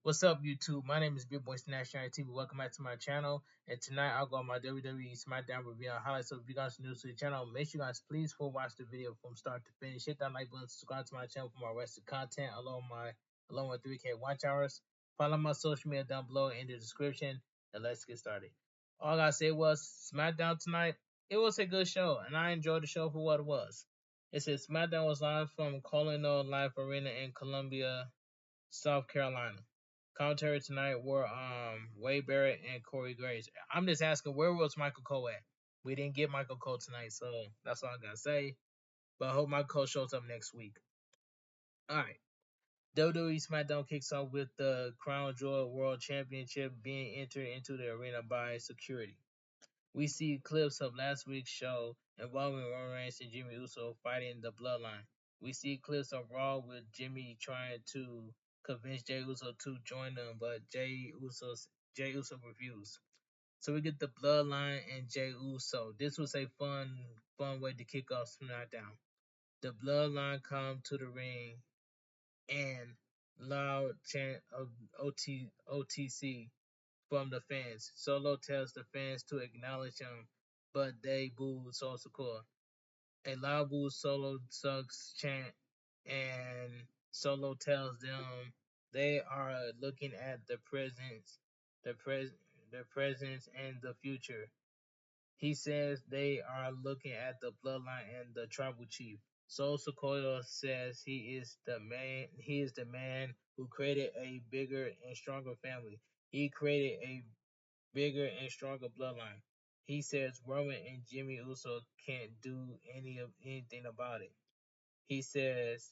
What's up, YouTube? My name is Big Boy National TV. Welcome back to my channel. And tonight I'll go on my WWE Smackdown review and highlights. So if you guys are new to the channel, make sure you guys please full watch the video from start to finish. Hit that like button, subscribe to my channel for more arrested content along with 3K watch hours. Follow my social media down below in the description. And let's get started. All I gotta say was Smackdown tonight. It was a good show, and I enjoyed the show for what it was. It says Smackdown was live from Colonial Life Arena in Columbia, South Carolina. Commentary tonight were Wade Barrett and Corey Graves. I'm just asking, where was Michael Cole at? We didn't get Michael Cole tonight, so that's all I gotta say. But I hope Michael Cole shows up next week. Alright. WWE SmackDown kicks off with the Crown Jewel World Championship being entered into the arena by security. We see clips of last week's show involving Roman Reigns and Jimmy Uso fighting the Bloodline. We see clips of Raw with Jimmy trying to convince Jey Uso to join them, but Jey Uso refused. So we get the Bloodline and Jey Uso. This was a fun way to kick off SmackDown. The Bloodline come to the ring and loud chant of OTC from the fans. Solo tells the fans to acknowledge him, but they boo Soul Sakura. A loud boo Solo sucks chant, and Solo tells them they are looking at the pres, the presence and the future. He says they are looking at the bloodline and the tribal chief. Soul Sakura says he is the man. He is the man who created a bigger and stronger family. He created a bigger and stronger bloodline. He says Roman and Jimmy Uso can't do anything about it. He says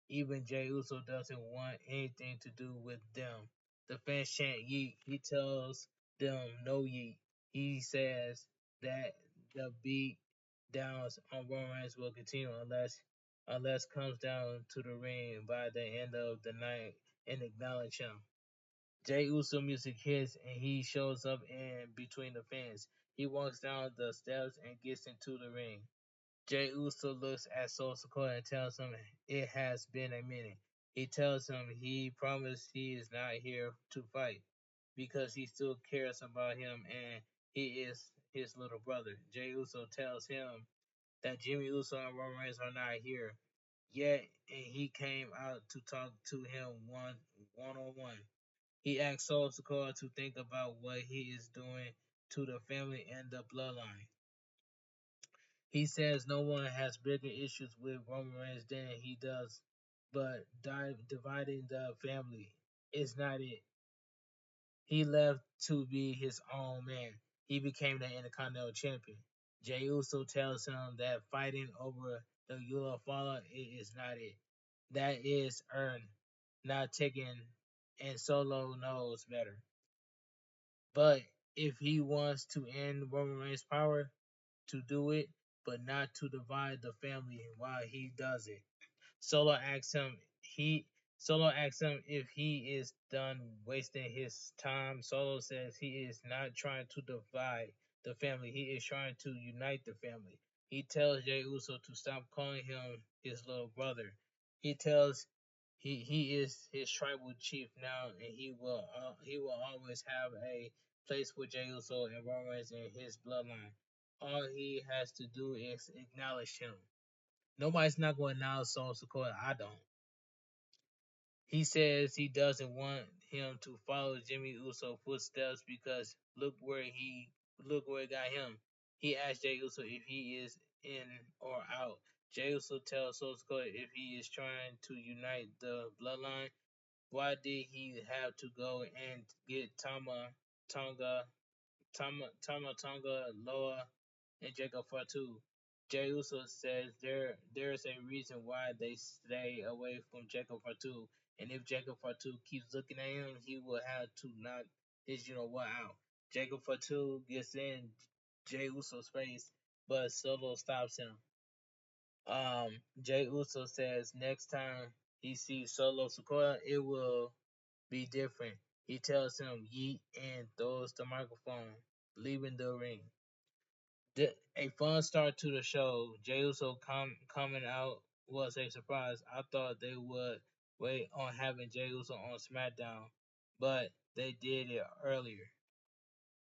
even Jey Uso doesn't want anything to do with them. The fans chant yeet. He tells them no yeet. He says that the beat downs on Roman Reigns will continue unless comes down to the ring by the end of the night and acknowledge him. Jey Uso music hits and he shows up in between the fans. He walks down the steps and gets into the ring. Jey Uso looks at Soul Sakura and tells him it has been a minute. He tells him he promised he is not here to fight because he still cares about him and he is his little brother. Jey Uso tells him that Jimmy Uso and Roman Reigns are not here yet and he came out to talk to him one on one. He asks Soul Sakura to think about what he is doing to the family and the bloodline. He says no one has bigger issues with Roman Reigns than he does, but dividing the family is not it. He left to be his own man. He became the Intercontinental Champion. Jey Uso tells him that fighting over the Eula Fala is not it. That is earned, not taken, and Solo knows better. But if he wants to end Roman Reigns' power, to do it, but not to divide the family while he does it. Solo asks him he Solo asks him if he is done wasting his time. Solo says he is not trying to divide the family. He is trying to unite the family. He tells Jey Uso to stop calling him his little brother. He tells he is his tribal chief now, and he will always have a place with Jey Uso and Roman Reigns in his bloodline. All he has to do is acknowledge him. Nobody's not going to acknowledge Soul Sakura. I don't. He says he doesn't want him to follow Jimmy Uso footsteps because look where it got him. He asked Jey Uso if he is in or out. Jey Uso tells Soul Sakura if he is trying to unite the bloodline. Why did he have to go and get Tonga Tonga, Loa, and Jacob Fatu? Jey Uso says there's a reason why they stay away from Jacob Fatu, and if Jacob Fatu keeps looking at him, he will have to knock his out. Jacob Fatu gets in Jey Uso's face, but Solo stops him. Jey Uso says next time he sees Solo Sikoa, it will be different. He tells him yeet and throws the microphone, leaving the ring. A fun start to the show. Jey Uso coming out was a surprise. I thought they would wait on having Jey Uso on SmackDown, but they did it earlier.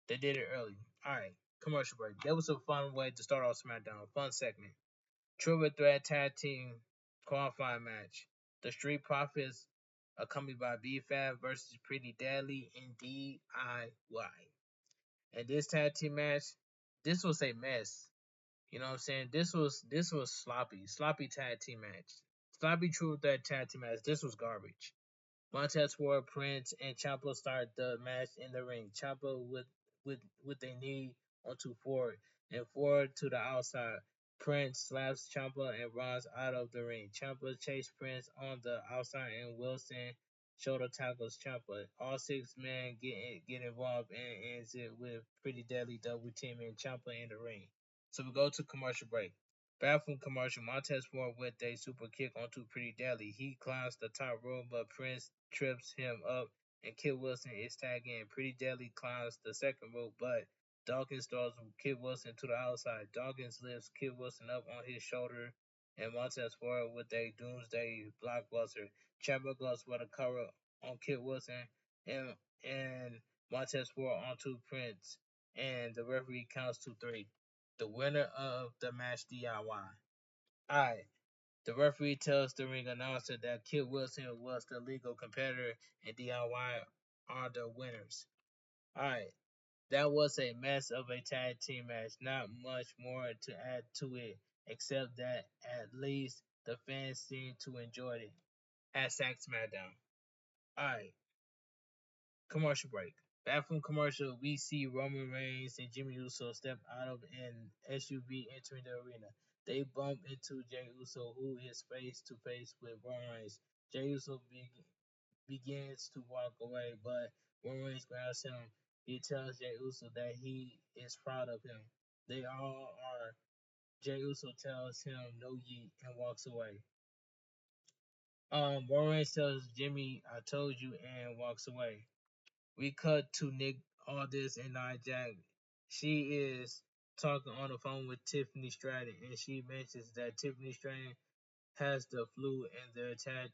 They did it early. All right, commercial break. That was a fun way to start off SmackDown. Fun segment. Triple Threat Tag Team Qualifying Match. The Street Profits, accompanied by B-Fab versus Pretty Deadly and DIY. And this tag team match, this was a mess. You know what I'm saying? This was sloppy tag team match, sloppy Triple Threat Tag Team match. This was garbage. Montez Ford, Prince, and Ciampa start the match in the ring. Ciampa with a knee onto Ford and Ford to the outside. Prince slaps Ciampa and runs out of the ring. Ciampa chased Prince on the outside and Wilson shoulder tackles Ciampa. All six men get involved and ends it with Pretty Deadly double teaming Ciampa in the ring. So we go to commercial break. Bathroom commercial. Montez Ford with a super kick onto Pretty Deadly. He climbs the top rope, but Prince trips him up, and Kid Wilson is tagged in. Pretty Deadly climbs the second rope, but Dawkins throws Kid Wilson to the outside. Dawkins lifts Kid Wilson up on his shoulder, and Montez Ford with a doomsday blockbuster. Ciampa goes for the cover on Kid Wilson, and and Montez Ford onto Prince, and the referee counts to three. The winner of the match, DIY. Alright, the referee tells the ring announcer that Kid Wilson was the legal competitor and DIY are the winners. Alright, that was a mess of a tag team match. Not much more to add to it, except that at least the fans seemed to enjoy it. Hashtag SmackDown. Alright, commercial break. Back from commercial, we see Roman Reigns and Jimmy Uso step out of an SUV entering the arena. They bump into Jey Uso, who is face to face with Roman Reigns. Jey Uso begins to walk away, but Roman Reigns grabs him. He tells Jey Uso that he is proud of him. They all are. Jey Uso tells him no yeet and walks away. Roman Reigns tells Jimmy, "I told you," and walks away. We cut to Nick Aldis and Nia Jax. She is talking on the phone with Tiffany Stratton, and she mentions that Tiffany Stratton has the flu and their tag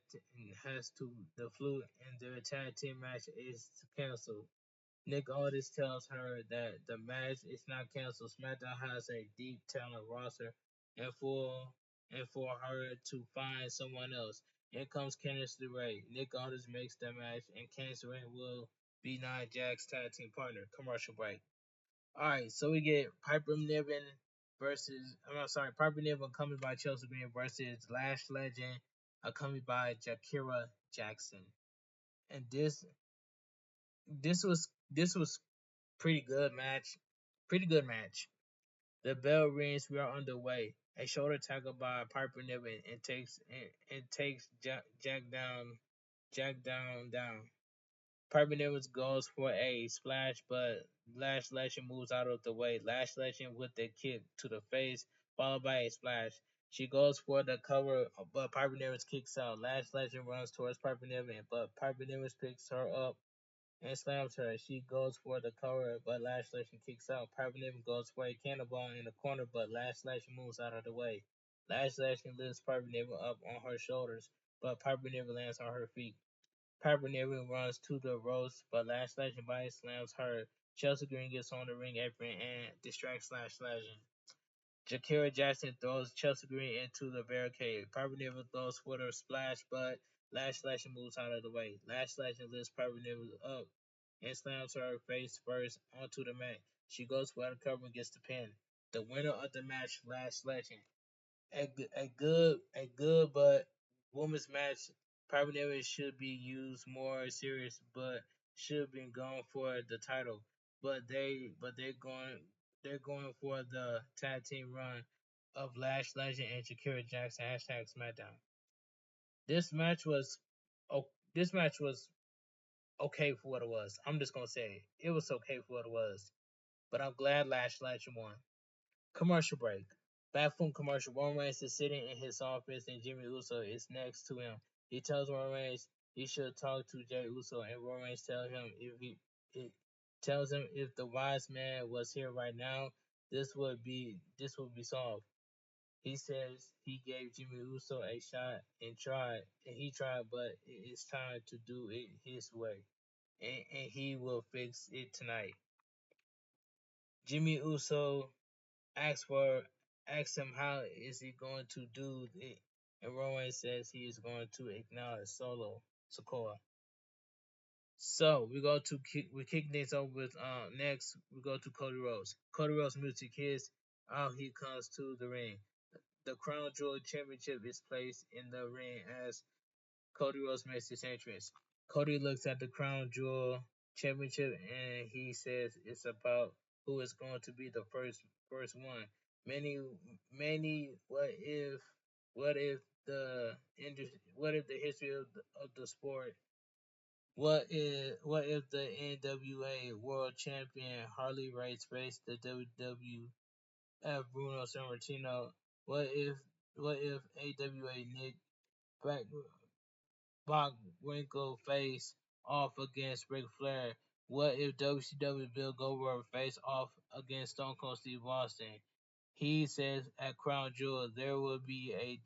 team match is canceled. Nick Aldis tells her that the match is not canceled. SmackDown has a deep talent roster, and for her to find someone else. In comes Candice LeRae. Nick Aldis makes the match, and Candice LeRae will be Nia Jax's tag team partner. Commercial break. All right, so we get Piper Niven Piper Niven accompanied by Chelsea Green versus Lash Legend accompanied by Jakira Jackson. And this was pretty good match. Pretty good match. The bell rings. We are underway. A shoulder tackle by Piper Niven and takes Jack down. Piper Niven goes for a splash, but Lash Legend moves out of the way. Lash Legend with a kick to the face, followed by a splash. She goes for the cover, but Piper Niven kicks out. Lash Legend runs towards Piper Niven, but Piper Niven picks her up and slams her. She goes for the cover, but Lash Legend kicks out. Piper Niven goes for a cannonball in the corner, but Lash Legend moves out of the way. Lash Legend lifts Piper Niven up on her shoulders, but Piper Niven lands on her feet. Piper Niven runs to the ropes, but Lash Legend body slams her. Chelsea Green gets on the ring apron and distracts Lash Legend. Jakira Jackson throws Chelsea Green into the barricade. Piper Niven throws for the splash, but Lash Legend moves out of the way. Lash Legend lifts Piper Niven up and slams her face first onto the mat. She goes for the cover and gets the pin. The winner of the match, Lash Legend. A good but women's match. Probably should be used more serious, but should be going for the title. But they're going for the tag team run of Lash Legend and Shakira Jackson. Hashtag SmackDown. This match was this match was okay for what it was. I'm just gonna say it was okay for what it was. But I'm glad Lash Legend won. Commercial break. Back from commercial, Roman Reigns is sitting in his office and Jimmy Uso is next to him. He tells Roman Reigns he should talk to Jey Uso, and Roman Reigns it tells him if the wise man was here right now, this would be solved. He says he gave Jimmy Uso a shot and he tried, but it's time to do it his way. and he will fix it tonight. Jimmy Uso asks for asks him how is he going to do it, and Rowan says he is going to acknowledge Solo Sokoa. So we kick things over with next we go to Cody Rhodes. Cody Rhodes music hits. Out he comes to the ring. The Crown Jewel Championship is placed in the ring as Cody Rhodes makes his entrance. Cody looks at the Crown Jewel Championship and he says it's about who is going to be the first one. Many many what if what if the history of the sport, what if the NWA World Champion Harley Race faced the WWF Bruno Sammartino? What if AWA Nick Back Bockwinkel face off against Ric Flair? What if WCW Bill Goldberg face off against Stone Cold Steve Austin? He says at Crown Jewel there will be a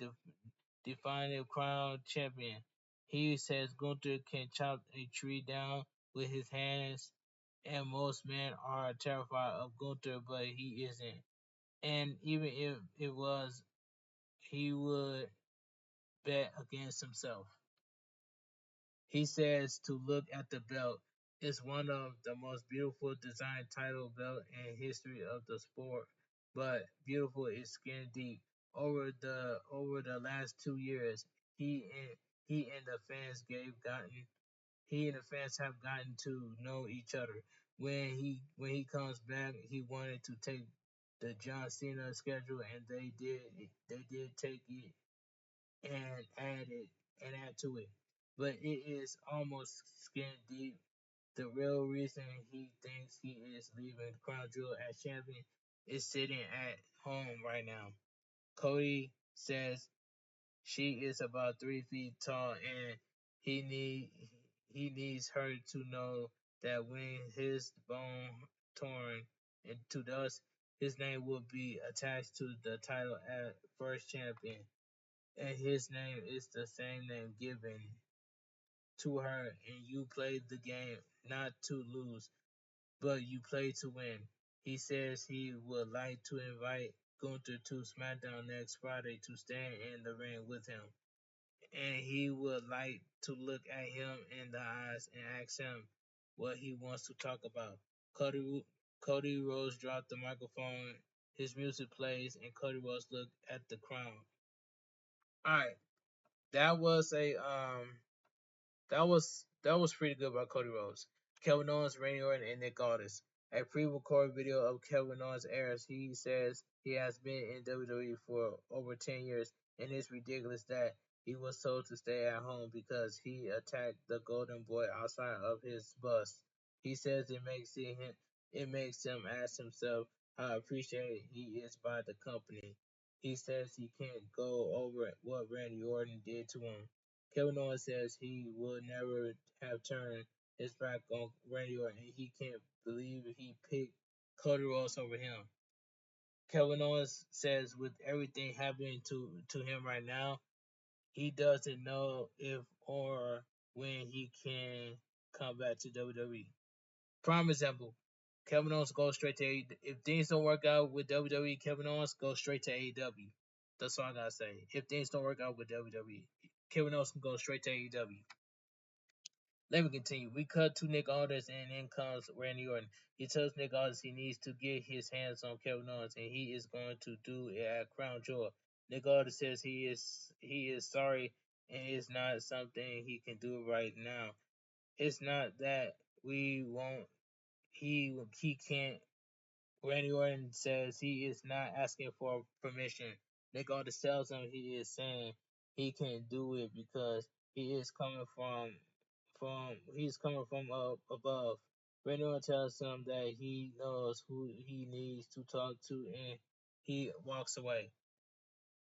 defining crown champion. He says Gunther can chop a tree down with his hands, and most men are terrified of Gunther, but he isn't. And even if it was, he would bet against himself. He says to look at the belt. It's one of the most beautiful design title belt in history of the sport, but beautiful is skin deep. Over the last 2 years, he and he and the fans have gotten to know each other. When he comes back, he wanted to take the John Cena schedule, and they did take it and add to it. But it is almost skin deep. The real reason he thinks he is leaving Crown Jewel as champion is sitting at home right now. Cody says she is about 3 feet tall, and he need he needs her to know that when his bone torn into dust, his name will be attached to the title as first champion, and his name is the same name given to her. And you play the game not to lose, but you play to win. He says he would like to invite Gunther to Smackdown next Friday to stand in the ring with him, and he would like to look at him in the eyes and ask him what he wants to talk about. Cody Cody Rhodes dropped the microphone. His music plays, and Cody Rhodes looked at the crowd. All right, that was a that was pretty good by Cody Rhodes. Kevin Owens, Randy Orton, and Nick Aldis. A pre-recorded video of Kevin Owens airs. He says he has been in WWE for over 10 years, and it's ridiculous that he was told to stay at home because he attacked the Golden Boy outside of his bus. He says it makes him ask himself how appreciated he is by the company. He says he can't go over what Randy Orton did to him. Kevin Owens says he would never have turned his back on Randy Orton. He can't believe he picked Cody Rhodes over him. Kevin Owens says with everything happening to him right now, he doesn't know if or when he can come back to WWE. Prime example, Kevin Owens goes straight to AEW. If things don't work out with WWE, Kevin Owens goes straight to AEW. That's all I gotta say. If things don't work out with WWE, Kevin Owens can go straight to AEW. Let me continue. We cut to Nick Aldis, and in comes Randy Orton. He tells Nick Aldis he needs to get his hands on Kevin Owens, and he is going to do it at Crown Jewel. Nick Aldis says he is sorry, and it's not something he can do right now. It's not that we won't. He can't. Randy Orton says he is not asking for permission. Nick Aldis tells him he is saying he can do it because he is coming from up above. Randy Orton tells him that he knows who he needs to talk to, and he walks away.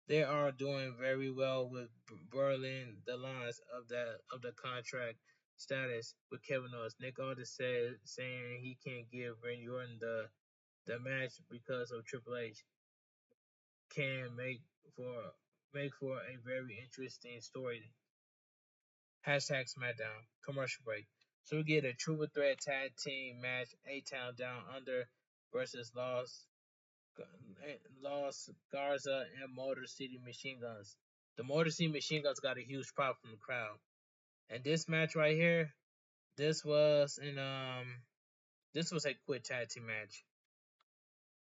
They are doing very well with Berlin the lines of the contract status with Kevin Owens. Nick Aldis saying he can't give Randy Orton the match because of Triple H can make for a very interesting story. Hashtag Smackdown. Commercial break. So we get a triple threat tag team match: A-Town Down Under versus Los Garza and Motor City Machine Guns. The Motor City Machine Guns got a huge pop from the crowd. And this match right here, this was this was a quick tag team match.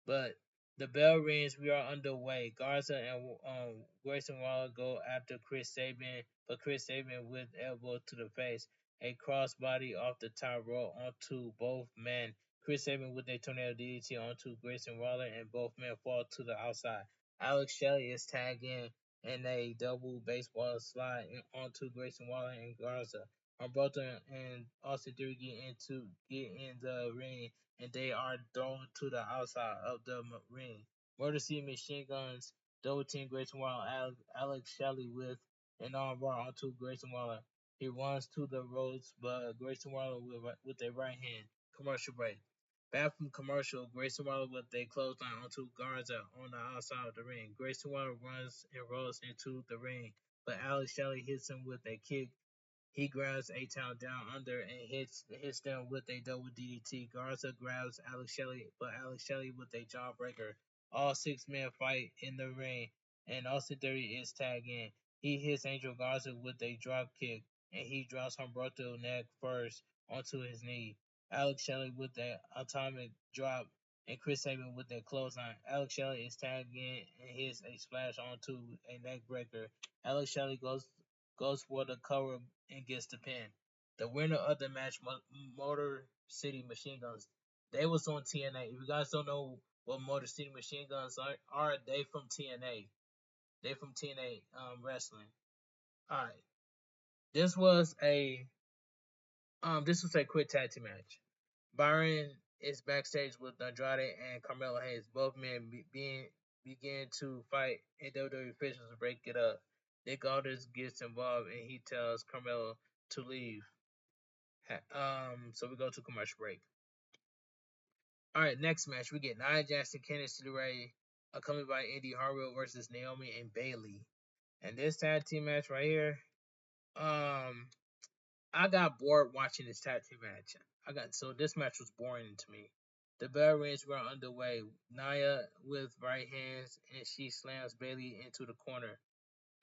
But the bell rings, we are underway. Garza and Grayson Waller go after Chris Sabin, but Chris Sabin with elbow to the face. A crossbody off the top rope onto both men. Chris Sabin with a tornado DDT onto Grayson Waller, and both men fall to the outside. Alex Shelley is tagged in a double baseball slide onto Grayson Waller and Garza. Humberto and Austin Theory get in the ring, and they are thrown to the outside of the ring. Motor City Machine Guns double team Grayson Waller. Alex Shelley with an arm bar onto Grayson Waller. He runs to the ropes, but Grayson Waller with a right hand. Commercial break. Back from commercial, Grayson Waller with a clothesline onto Garza on the outside of the ring. Grayson Waller runs and rolls into the ring, but Alex Shelley hits him with a kick. He grabs A-Town Down Under and hits them with a double DDT. Garza grabs Alex Shelley, but Alex Shelley with a jawbreaker. All 6 men fight in the ring, and Austin Theory is tagged in. He hits Angel Garza with a drop kick, and he drops Humberto neck first onto his knee. Alex Shelley with the atomic drop, and Chris Sabin with the clothesline. Alex Shelley is tagged in and hits a splash onto a neck breaker. Alex Shelley goes for the cover and gets the pin. The winner of the match, Motor City Machine Guns. They was on TNA. If you guys don't know what Motor City Machine Guns are they from TNA. They from TNA wrestling. All right. This was a quick tag team match. Byron is backstage with Andrade and Carmelo Hayes. Both men begin to fight, and WWE officials break it up. Nick Aldis gets involved, and he tells Carmelo to leave. So we go to commercial break. All right, next match we get Nia Jackson, Candice LeRae, accompanied by Indy Hartwell versus Naomi and Bayley. And this tag team match right here, I got bored watching this tag team match. This match was boring to me. The bell rings were underway. Nia with right hands, and she slams Bayley into the corner.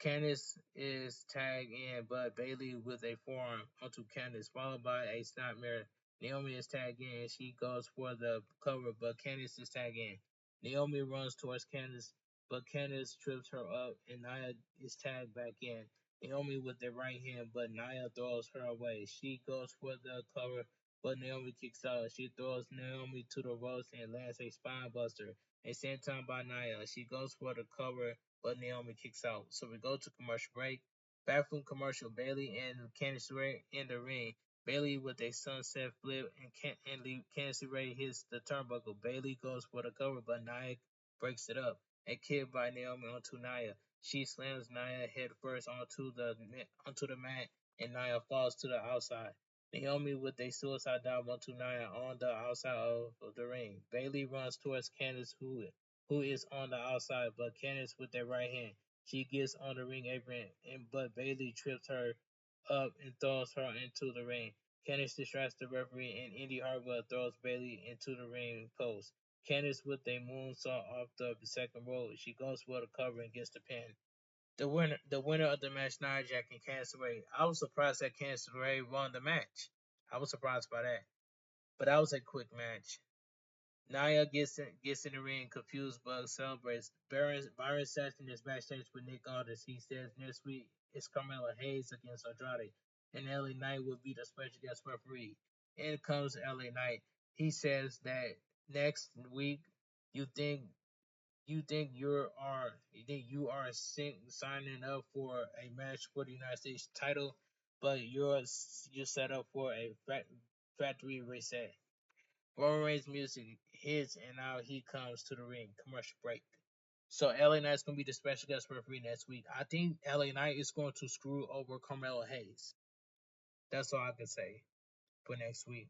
Candice is tagged in, but Bayley with a forearm onto Candice, followed by a snapmare. Naomi is tagged in, and she goes for the cover, but Candice is tagged in. Naomi runs towards Candice, but Candice trips her up, and Nia is tagged back in. Naomi with the right hand, but Nia throws her away. She goes for the cover, but Naomi kicks out. She throws Naomi to the ropes and lands a spine buster. A senton by Nia. She goes for the cover, but Naomi kicks out. So we go to commercial break. Back from commercial, Bayley and Candice LeRae in the ring. Bayley with a sunset flip, and Candice LeRae hits the turnbuckle. Bayley goes for the cover, but Nia breaks it up. A kick by Naomi onto Nia. She slams Nia head first onto the mat, and Nia falls to the outside. Naomi with a suicide dive onto Nia on the outside of the ring. Bayley runs towards Candice, who is on the outside, but Candice with their right hand. She gets on the ring apron, but Bayley trips her up and throws her into the ring. Candice distracts the referee, and Indy Hartwell throws Bayley into the ring post. Candice with a moonsault off the second rope. She goes for the cover and gets the pin. The winner of the match, Nia Jax and Candice LeRae. I was surprised that Candice LeRae won the match. I was surprised by that. But that was a quick match. Nia gets in the ring, confused but celebrates. Byron Saxton is backstage with Nick Aldis. He says next week it's Carmelo Hayes against Andrade, and LA Knight will be the special guest referee. In comes LA Knight. He says that next week you think you are signing up for a match for the United States title, but you're set up for a factory reset. Roman Reigns music hits, and now he comes to the ring. Commercial break. So LA Knight's gonna be the special guest referee next week. I think LA Knight is going to screw over Carmelo Hayes. That's all I can say for next week.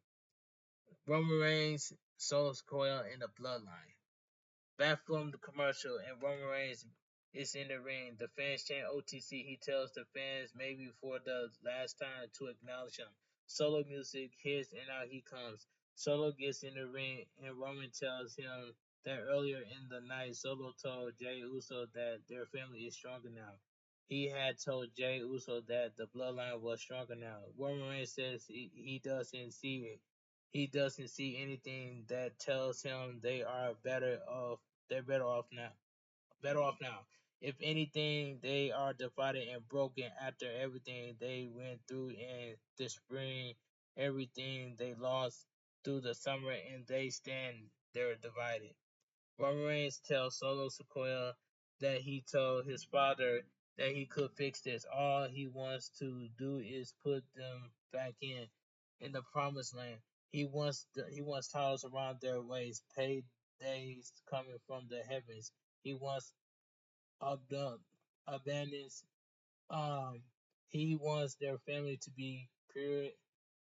Roman Reigns, Solo Sikoa, and the Bloodline. Back from the commercial, and Roman Reigns is in the ring. The fans chant OTC. He tells the fans maybe for the last time to acknowledge him. Solo music hits, and out he comes. Solo gets in the ring, and Roman tells him that earlier in the night, Solo told Jey Uso that their family is stronger now. He had told Jey Uso that the bloodline was stronger now. Roman Reigns says he doesn't see it. He doesn't see anything that tells him they are better off. They're better off now. Better off now. If anything, they are divided and broken after everything they went through in the spring, everything they lost through the summer, and they stand there divided. Roman Reigns tells Solo Sikoa that he told his father that he could fix this. All he wants to do is put them back in the promised land. He wants titles around their waist, paid days coming from the heavens. He wants abundance. Abundance. Um, he wants their family to be pure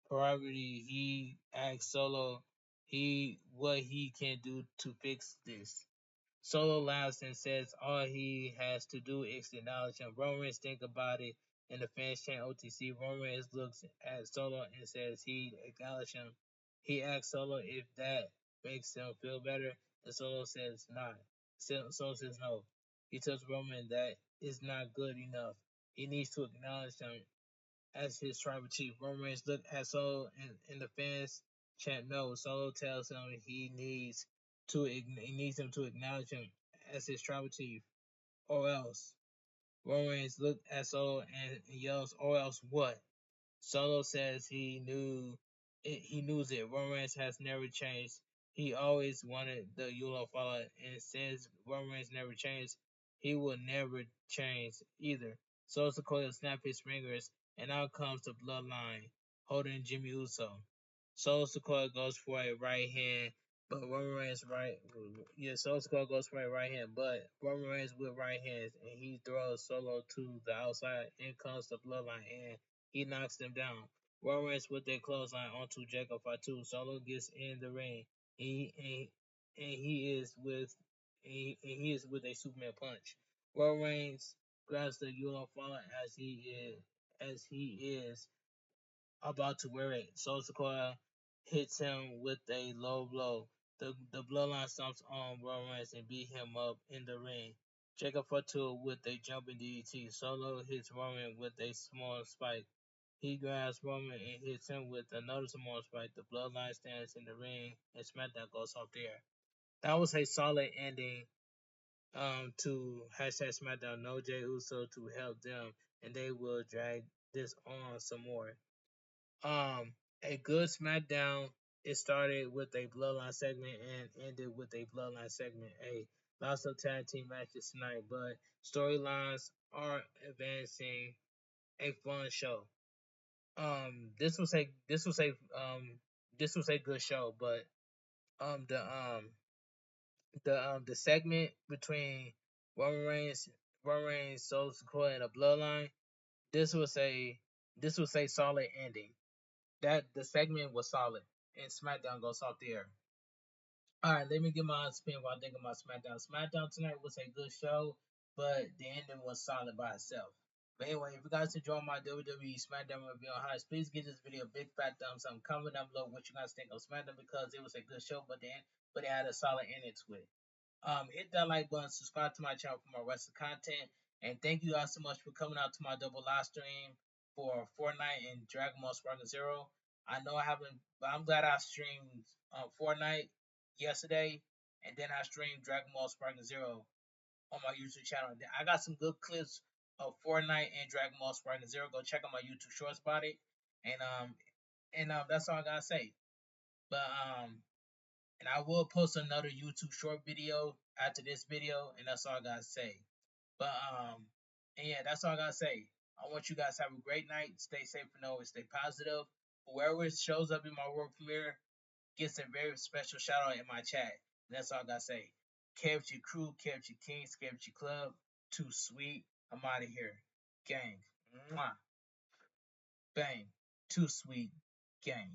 priority. He asks Solo he what he can do to fix this. Solo laughs and says all he has to do is acknowledge him. Roman Reigns think about it, and the fans chant OTC. Roman Reigns looks at Solo and says he acknowledged him. He asks Solo if that makes him feel better, and Solo says not. Solo says no. He tells Roman that is not good enough. He needs to acknowledge him as his tribal chief. Roman Reigns look at Solo and the fans chant no. Solo tells him he needs him to acknowledge him as his tribal chief, or else. Roman Reigns look at Solo and yells, "Or else what?" Solo says he knows it. Roman Reigns has never changed. He always wanted the Yulo follow, and since Roman Reigns never changed, he will never change either. So Sikoa snaps his fingers, and out comes the bloodline, holding Jimmy Uso. Solo Sikoa goes for a right hand, but Roman Reigns Solo Sikoa goes for a right hand, but Roman Reigns with right hands, and he throws Solo to the outside. In comes the bloodline, and he knocks them down. Roman Reigns with their clothesline onto Jacob Fatu. Solo gets in the ring. He and he is with he is with a Superman punch. Roman Reigns grabs the Yulo Fallen as he is about to wear it. So Sikoa hits him with a low blow. The bloodline stomps on Roman Reigns and beat him up in the ring. Jacob Fatu with a jumping DDT. Solo hits Roman with a small spike. He grabs Roman and hits him with another small spike. The bloodline stands in the ring and Smackdown goes off there. That was a solid ending to hashtag Smackdown. No Jey Uso to help them, and they will drag this on some more. A good SmackDown. It started with a Bloodline segment and ended with a Bloodline segment. Lots of tag team matches tonight, but storylines are advancing. A fun show. This was a this was a good show, but um the um the segment between Roman Reigns, Solo Sikoa, and the Bloodline. This was a this was a solid ending. That the segment was solid, and SmackDown goes off the air. All right, let me get my spin while I think about SmackDown. SmackDown tonight was a good show, but the ending was solid by itself. But anyway, if you guys enjoyed my WWE SmackDown review on highs, please give this video a big fat thumbs up. Comment down below what you guys think of SmackDown because it was a good show, but it had a solid ending to it. Hit that like button, subscribe to my channel for more wrestling content, and thank you guys so much for coming out to my double live stream for Fortnite and Dragon Ball Sparking Zero. I know I haven't, but I'm glad I streamed Fortnite yesterday, and then I streamed Dragon Ball Sparking Zero on my YouTube channel. I got some good clips of Fortnite and Dragon Ball Sparking Zero. Go check out my YouTube Shorts about it, and that's all I gotta say. But and I will post another YouTube short video after this video, and that's all I gotta say. But and yeah, that's all I gotta say. I want you guys to have a great night. Stay safe and always stay positive. Whoever shows up in my world premiere gets a very special shout out in my chat. And that's all I gotta say. KFG crew, KFG Kings, KFG Club, too sweet. I'm out of here. Gang. Mwah. Bang. Too sweet. Gang.